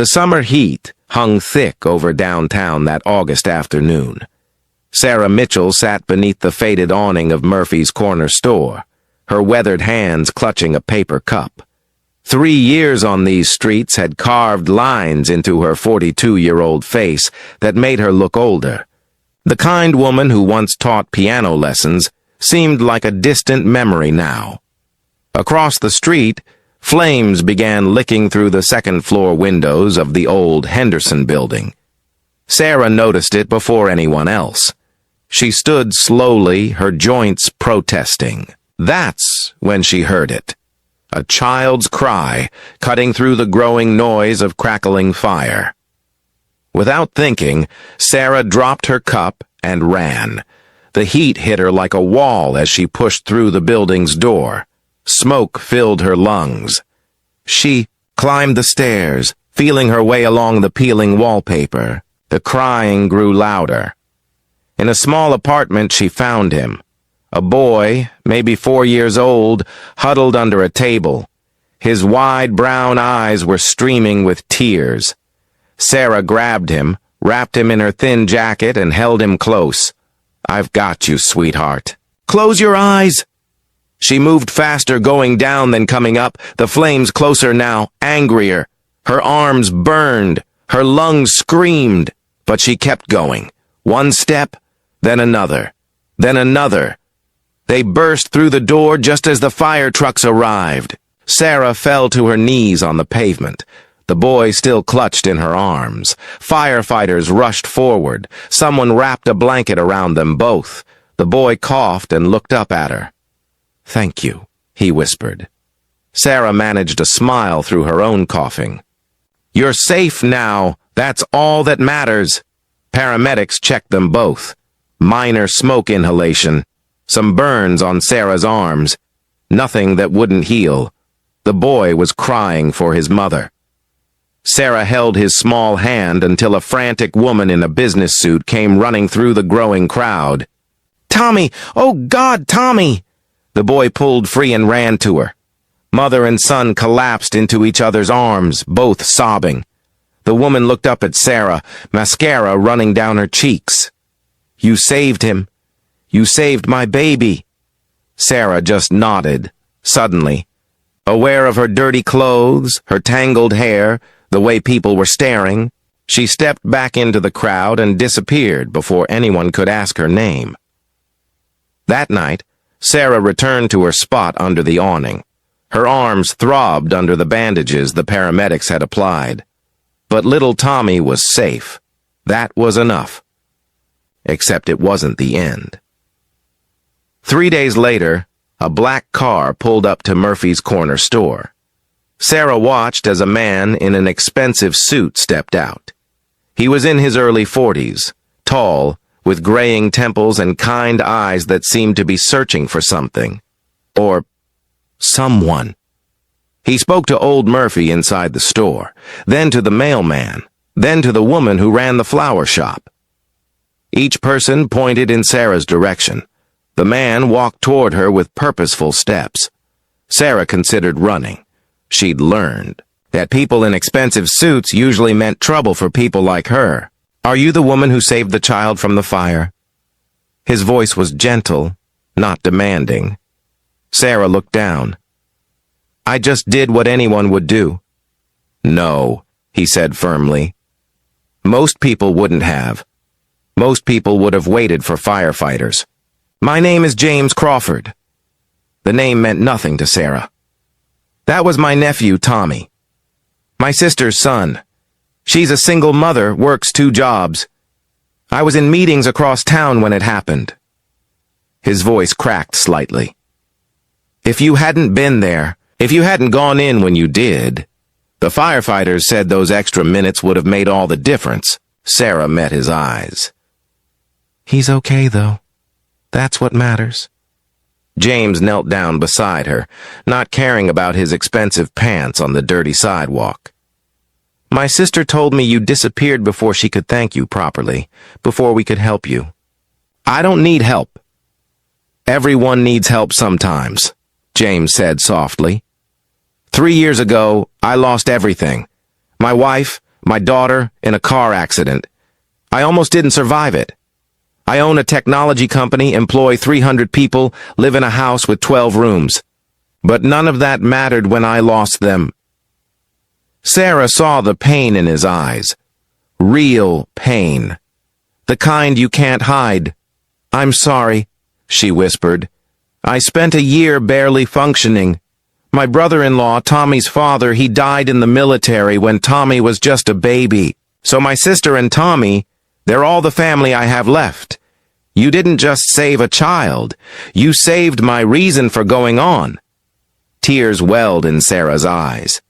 The summer heat hung thick over downtown that August afternoon. Sarah Mitchell sat beneath the faded awning of Murphy's corner store, her weathered hands clutching a paper cup. 3 years on these streets had carved lines into her 42-year-old face that made her look older. The kind woman who once taught piano lessons seemed like a distant memory now. Across the street, flames began licking through the second-floor windows of the old Henderson building. Sarah noticed it before anyone else. She stood slowly, her joints protesting. That's when she heard it. A child's cry, cutting through the growing noise of crackling fire. Without thinking, Sarah dropped her cup and ran. The heat hit her like a wall as she pushed through the building's door. Smoke filled her lungs. She climbed the stairs, feeling her way along the peeling wallpaper. The crying grew louder. In a small apartment, she found him. A boy, maybe 4 years old, huddled under a table. His wide brown eyes were streaming with tears. Sarah grabbed him, wrapped him in her thin jacket, and held him close. "I've got you, sweetheart. Close your eyes!" She moved faster going down than coming up, the flames closer now, angrier. Her arms burned, her lungs screamed, but she kept going. One step, then another, then another. They burst through the door just as the fire trucks arrived. Sarah fell to her knees on the pavement. The boy still clutched in her arms. Firefighters rushed forward. Someone wrapped a blanket around them both. The boy coughed and looked up at her. "Thank you," he whispered. Sarah managed a smile through her own coughing. "You're safe now. That's all that matters." Paramedics checked them both. Minor smoke inhalation. Some burns on Sarah's arms. Nothing that wouldn't heal. The boy was crying for his mother. Sarah held his small hand until a frantic woman in a business suit came running through the growing crowd. "Tommy! Oh, God, Tommy!" The boy pulled free and ran to her. Mother and son collapsed into each other's arms, both sobbing. The woman looked up at Sarah, mascara running down her cheeks. "You saved him. You saved my baby." Sarah just nodded, suddenly. Aware of her dirty clothes, her tangled hair, the way people were staring, she stepped back into the crowd and disappeared before anyone could ask her name. That night, Sarah returned to her spot under the awning. Her arms throbbed under the bandages the paramedics had applied. But little Tommy was safe. That was enough. Except it wasn't the end. 3 days later, a black car pulled up to Murphy's corner store. Sarah watched as a man in an expensive suit stepped out. He was in his early 40s, tall, with graying temples and kind eyes that seemed to be searching for something. Or someone. He spoke to old Murphy inside the store, then to the mailman, then to the woman who ran the flower shop. Each person pointed in Sarah's direction. The man walked toward her with purposeful steps. Sarah considered running. She'd learned that people in expensive suits usually meant trouble for people like her. "Are you the woman who saved the child from the fire?" His voice was gentle, not demanding. Sarah looked down. "I just did what anyone would do." "No," he said firmly. "Most people wouldn't have. Most people would have waited for firefighters. My name is James Crawford." The name meant nothing to Sarah. "That was my nephew, Tommy. My sister's son. She's a single mother, works 2 jobs. I was in meetings across town when it happened." His voice cracked slightly. "If you hadn't been there, if you hadn't gone in when you did, the firefighters said those extra minutes would have made all the difference." Sarah met his eyes. "He's okay, though. That's what matters." James knelt down beside her, not caring about his expensive pants on the dirty sidewalk. "My sister told me you disappeared before she could thank you properly, before we could help you." "I don't need help." "Everyone needs help sometimes," James said softly. 3 years ago, I lost everything. My wife, My daughter in a car accident. I almost didn't survive it. I own a technology company, employ 300 people, live in a house with 12 rooms. But none of that mattered when I lost them. Sarah saw the pain in his eyes. Real pain. The kind you can't hide. "I'm sorry," she whispered. "I spent a year barely functioning. My brother-in-law, Tommy's father, he died in the military when Tommy was just a baby. So my sister and Tommy, they're all the family I have left. You didn't just save a child. You saved my reason for going on." Tears welled in Sarah's eyes.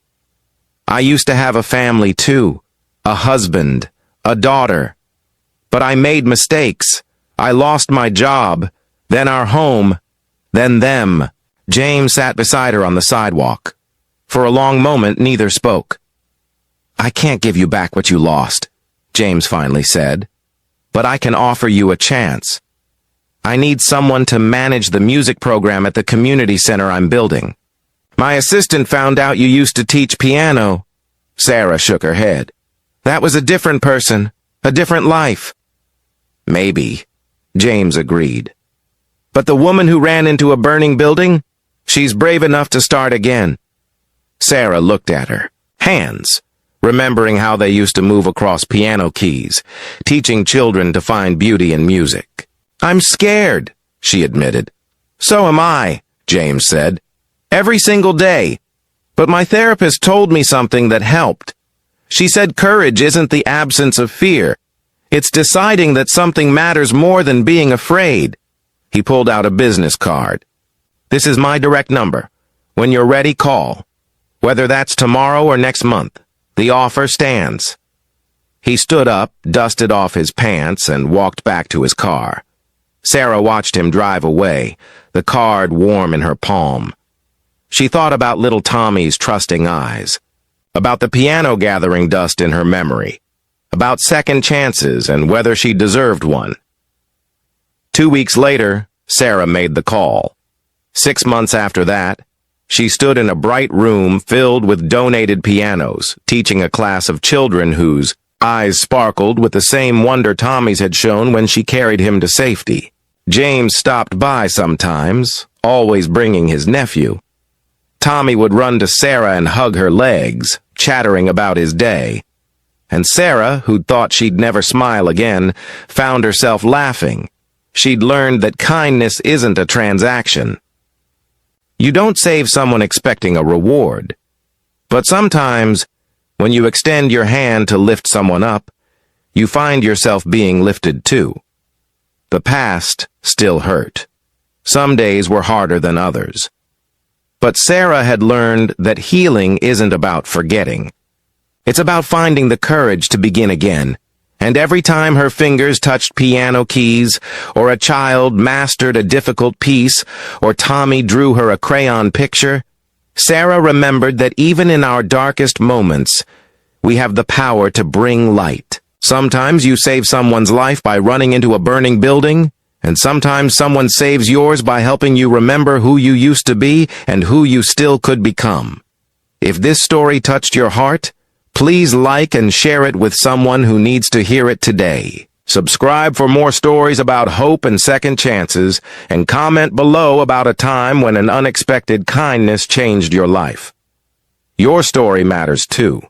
"I used to have a family too, a husband, a daughter. But I made mistakes. I lost my job, then our home, then them." James sat beside her on the sidewalk. For a long moment, neither spoke. "I can't give you back what you lost," James finally said. "But I can offer you a chance. I need someone to manage the music program at the community center I'm building. My assistant found out you used to teach piano." Sarah shook her head. "That was a different person, a different life." "Maybe," James agreed. "But the woman who ran into a burning building? She's brave enough to start again." Sarah looked at her. Hands, remembering how they used to move across piano keys, teaching children to find beauty in music. "I'm scared," she admitted. "So am I," James said. "Every single day. But my therapist told me something that helped. She said courage isn't the absence of fear. It's deciding that something matters more than being afraid." He pulled out a business card. "This is my direct number. When you're ready, call. Whether that's tomorrow or next month, the offer stands." He stood up, dusted off his pants, and walked back to his car. Sarah watched him drive away, the card warm in her palm. She thought about little Tommy's trusting eyes, about the piano gathering dust in her memory, about second chances and whether she deserved one. 2 weeks later, Sarah made the call. 6 months after that, she stood in a bright room filled with donated pianos, teaching a class of children whose eyes sparkled with the same wonder Tommy's had shown when she carried him to safety. James stopped by sometimes, always bringing his nephew. Tommy would run to Sarah and hug her legs, chattering about his day. And Sarah, who'd thought she'd never smile again, found herself laughing. She'd learned that kindness isn't a transaction. You don't save someone expecting a reward. But sometimes, when you extend your hand to lift someone up, you find yourself being lifted too. The past still hurt. Some days were harder than others. But Sarah had learned that healing isn't about forgetting. It's about finding the courage to begin again. And every time her fingers touched piano keys, or a child mastered a difficult piece, or Tommy drew her a crayon picture, Sarah remembered that even in our darkest moments, we have the power to bring light. Sometimes you save someone's life by running into a burning building, and sometimes someone saves yours by helping you remember who you used to be and who you still could become. If this story touched your heart, please like and share it with someone who needs to hear it today. Subscribe for more stories about hope and second chances, and comment below about a time when an unexpected kindness changed your life. Your story matters too.